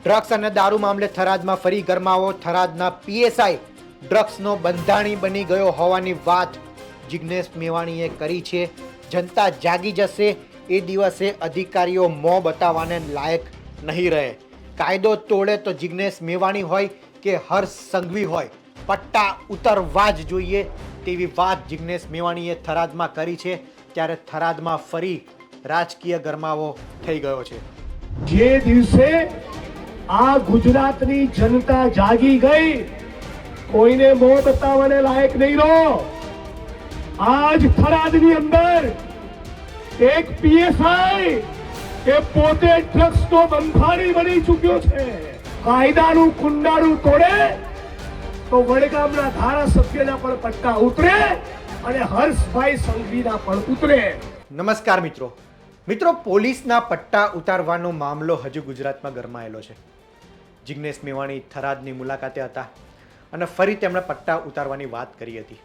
Drugs અને દારૂ મામલે થરાદમાં ફરી ગરમાવો. થરાદના પીએસઆઈ ડ્રગ્સનો બંધાણી બની ગયો હોવાની વાત જિગ્નેશ મેવાણીએ કરી છે. જનતા જાગી જશે એ દિવસે અધિકારીઓ મોં બતાવવાને લાયક નહીં રહે. કાયદો તોડે તો જિગ્નેશ મેવાણી હોય કે હર્ષ સંઘવી હોય, પટ્ટા ઉતરવા જ જોઈએ તેવી વાત જિગ્નેશ મેવાણીએ થરાદમાં કરી છે. ત્યારે થરાદમાં ફરી રાજકીય ગરમાવો થઈ ગયો છે. જે દિવસે આ ગુજરાતની જનતા જાગી ગઈ, કોઈને મોં બતાવવાને લાયક નહીં રહો. આજ થરાદની અંદર એક પીએસઆઈ એ પોતે ડ્રગ્સનો બંધાણી બની ચૂક્યો છે. કાયદાનું કુંડાળું તોડે તો વડગામના ધારાસભ્યના પણ પટ્ટા ઉતરે અને હર્ષભાઈ સંઘવીના પણ ઉતરે. નમસ્કાર મિત્રો, પોલીસના પટ્ટા ઉતારવાનો મામલો હજુ ગુજરાતમાં ગરમાયેલો છે. જિગ્નેશ મેવાણી થરાદની મુલાકાતે હતા અને ફરી તેમણે પટ્ટા ઉતારવાની વાત કરી હતી.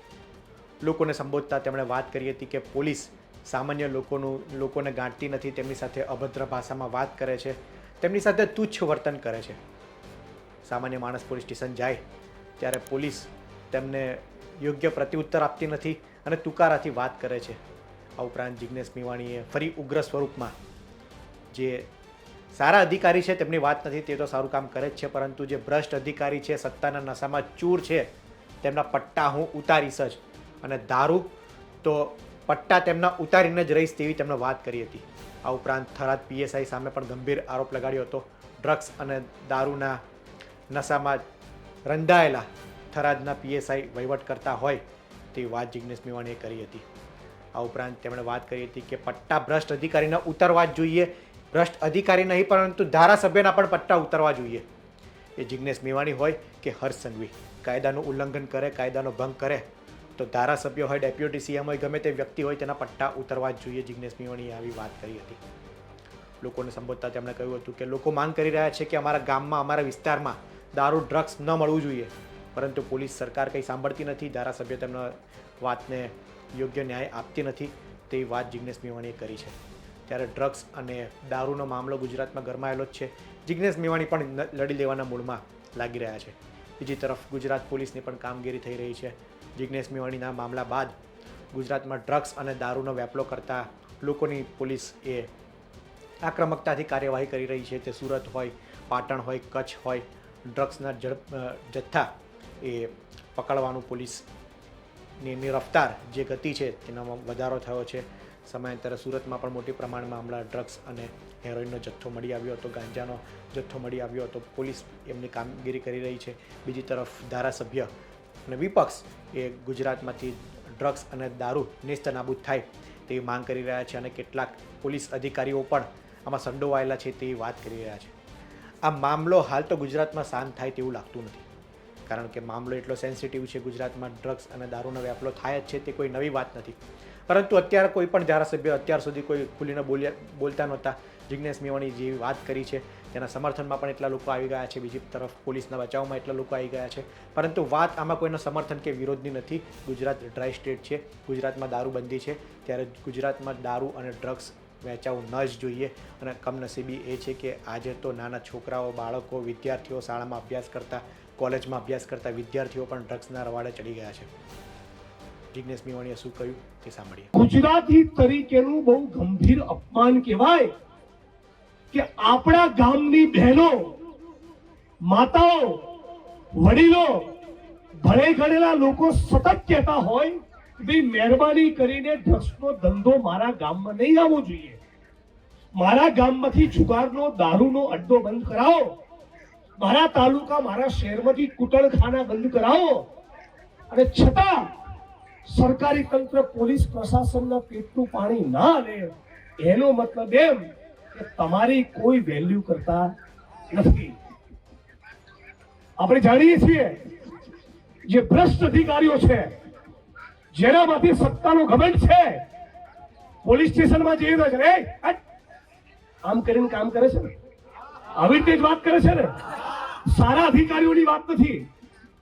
લોકોને સંબોધતા તેમણે વાત કરી હતી કે પોલીસ સામાન્ય લોકોને ગાંઠતી નથી, તેમની સાથે અભદ્ર ભાષામાં વાત કરે છે, તેમની સાથે તુચ્છ વર્તન કરે છે. સામાન્ય માણસ પોલીસ સ્ટેશન જાય ત્યારે પોલીસ તેમને યોગ્ય પ્રત્યુત્તર આપતી નથી અને તુકારાથી વાત કરે છે. આ ઉપરાંત જિગ્નેશ મેવાણીએ ફરી ઉગ્ર સ્વરૂપમાં જે સારા અધિકારી છે તેમની વાત નથી, તે તો સારું કામ કરે જ છે, પરંતુ જે ભ્રષ્ટ અધિકારી છે, સત્તાના નશામાં ચૂર છે, તેમના પટ્ટા હું ઉતારીશ જ, અને દારૂ તો પટ્ટા તેમના ઉતારીને જ રહીશ તેવી તેમણે વાત કરી હતી. આ ઉપરાંત થરાદ પીએસઆઈ સામે પણ ગંભીર આરોપ લગાડ્યો હતો. ડ્રગ્સ અને દારૂના નશામાં રંધાયેલા થરાદના પીએસઆઈ વહીવટ કરતા હોય તેવી વાત જિગ્નેશ મેવાણીએ કરી હતી. આ ઉપરાંત તેમણે વાત કરી હતી કે પટ્ટા ભ્રષ્ટ અધિકારીના ઉતરવા જ જોઈએ. ભ્રષ્ટ અધિકારી નહીં પરંતુ ધારાસભ્યના પણ પટ્ટા ઉતરવા જોઈએ. એ જિગ્નેશ મેવાણી હોય કે હર્ષ સંઘવી, કાયદાનું ઉલ્લંઘન કરે, કાયદાનો ભંગ કરે તો ધારાસભ્ય હોય, ડેપ્યુટી સીએમ હોય, ગમે તે વ્યક્તિ હોય તેના પટ્ટા ઉતરવા જ જોઈએ. જિગ્નેશ મેવાણીએ આવી વાત કરી હતી. લોકોને સંબોધતા તેમણે કહ્યું હતું કે લોકો માંગ કરી રહ્યા છે કે અમારા ગામમાં, અમારા વિસ્તારમાં દારૂ ડ્રગ્સ ન મળવું જોઈએ, પરંતુ પોલીસ સરકાર કંઈ સાંભળતી નથી, ધારાસભ્ય તેમના વાતને યોગ્ય ન્યાય આપતી નથી તેવી વાત જિગ્નેશ મેવાણીએ કરી છે. ત્યારે ડ્રગ્સ અને દારૂનો મામલો ગુજરાતમાં ગરમાયેલો જ છે. જિગ્નેશ મેવાણી પણ લડી લેવાના મૂડમાં લાગી રહ્યા છે. બીજી તરફ ગુજરાત પોલીસની પણ કામગીરી થઈ રહી છે. જિગ્નેશ મેવાણીના મામલા બાદ ગુજરાતમાં ડ્રગ્સ અને દારૂનો વેપલો કરતા લોકોની પોલીસ એ આક્રમકતાથી કાર્યવાહી કરી રહી છે. તે સુરત હોય, પાટણ હોય, કચ્છ હોય, ડ્રગ્સના જથ્થા એ પકડવાનું પોલીસની રફતાર જે ગતિ છે તેનામાં વધારો થયો છે. સમયાંતરે સુરતમાં પણ મોટી પ્રમાણમાં હમણાં ડ્રગ્સ અને હેરોઇનનો જથ્થો મળી આવ્યો હતો, ગાંજાનો જથ્થો મળી આવ્યો હતો. પોલીસ એમની કામગીરી કરી રહી છે. બીજી તરફ ધારાસભ્ય અને વિપક્ષ એ ગુજરાતમાંથી ડ્રગ્સ અને દારૂ નેસ્ત નાબૂદ થાય તેવી માંગ કરી રહ્યા છે અને કેટલાક પોલીસ અધિકારીઓ પણ આમાં સંડોવાયેલા છે તેવી વાત કરી રહ્યા છે. આ મામલો હાલ તો ગુજરાતમાં શાંત થાય તેવું લાગતું નથી, કારણ કે મામલો એટલો સેન્સિટિવ છે. ગુજરાતમાં ડ્રગ્સ અને દારૂનો વ્યાપલો થાય જ છે, તે કોઈ નવી વાત નથી. પરંતુ અત્યારે કોઈ પણ ધારાસભ્ય અત્યાર સુધી કોઈ ખુલીને બોલતા નહોતા. જિગ્નેશ મેવાણી જેવી વાત કરી છે તેના સમર્થનમાં પણ એટલા લોકો આવી ગયા છે. બીજી તરફ પોલીસના બચાવમાં એટલા લોકો આવી ગયા છે, પરંતુ વાત આમાં કોઈનો સમર્થન કે વિરોધની નથી. ગુજરાત ડ્રાય સ્ટેટ છે, ગુજરાતમાં દારૂબંધી છે, ત્યારે ગુજરાતમાં દારૂ અને ડ્રગ્સ વેચાવું ન જ જોઈએ. અને કમનસીબી એ છે કે આજે તો નાના છોકરાઓ, બાળકો, વિદ્યાર્થીઓ, શાળામાં અભ્યાસ કરતા, કોલેજમાં અભ્યાસ કરતા વિદ્યાર્થીઓ પણ ડ્રગ્સના રવાડે ચડી ગયા છે. જિગ્નેશ મેવાણીએ શું કહ્યું તે સાંભળીએ. ગુજરાતી તરીકેનું બહુ ગંભીર અપમાન કહેવાય કે આપણા ગામની બહેનો, માતાઓ, વડીલો, ભણે ગણેલા લોકો સતત કહેતા હોય કે ભાઈ મહેરબાની કરીને ડ્રગ્સનો ધંધો મારા ગામમાં નહીં આવવો જોઈએ, મારા ગામમાંથી જુગારનો, દારૂનો અડ્ડો બંધ કરાવો, મારા તાલુકા, મારા શહેરમાંથી કુટણખાના બંધ કરાવો. અને છતાં સરકારી તંત્ર, પોલીસ પ્રશાસનના પેટનું પાણી ના લે એનો મતલબ એમ કે તમારી કોઈ વેલ્યુ કરતા નથી. આપણે જાણીએ છીએ જે ભ્રષ્ટ અધિકારીઓ છે, જેનામાંથી સત્તાનો ઘમંડ છે, પોલીસ સ્ટેશનમાં જઈએ તો આમ કરીને કામ કરે છે ને, આવી રીતે જ વાત કરે છે ને. સારા અધિકારીઓની વાત નથી.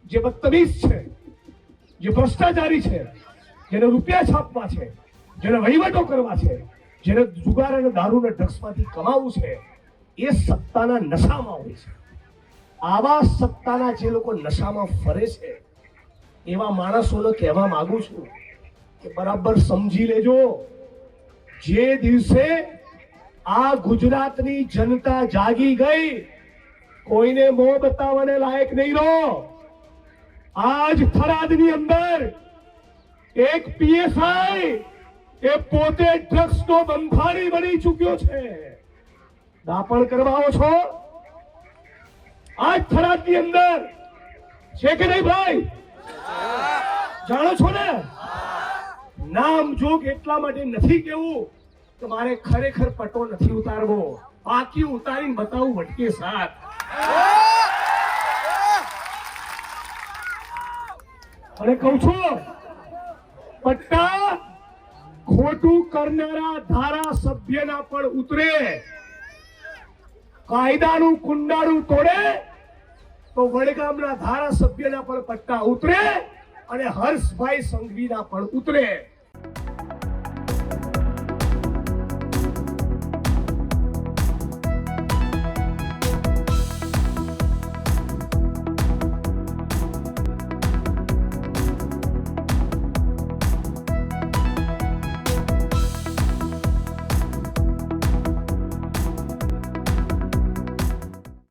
જે બદતમીઝ છે, જે ભ્રષ્ટાચારી છે, જેને રૂપિયા છાપવા છે, જેને વહીવટો કરવા છે, જેને જુગાર અને દારૂ અને ડ્રગ્સમાંથી કમાવું છે, એ સત્તાના નશામાં હોય છે. આવા સત્તાના જે લોકો નશામાં ફરે છે એવા માણસોને કહેવા માંગુ છું કે બરાબર સમજી લેજો, જે દિવસે આ ગુજરાતની જનતા જાગી ગઈ, કોઈને મોં બતાવવાને લાયક નહીં રહો. આજ થરાદની અંદર એક પીએસઆઈ એ પોતે ડ્રગ્સનો બંધાણી બની ચૂક્યો છે. દાપણ કરવા આવો છો આજ થરાદની અંદર છે કે નહીં ભાઈ? જાણો છો ને? નામ જોગ એટલા માટે નથી કેવું કે મારે ખરેખર પટ્ટો નથી ઉતારવો, બાકી ઉતારીને બતાવું વટકે સાથ. અને કહું છું, પટ્ટા ખોટું કરનારા ધારાસભ્યના પણ ઉતરે, કાયદાનું કુંડાળું તોડે તો વડગામના ધારાસભ્યના પણ પટ્ટા ઉતરે અને હર્ષભાઈ સંઘવીના પણ ઉતરે.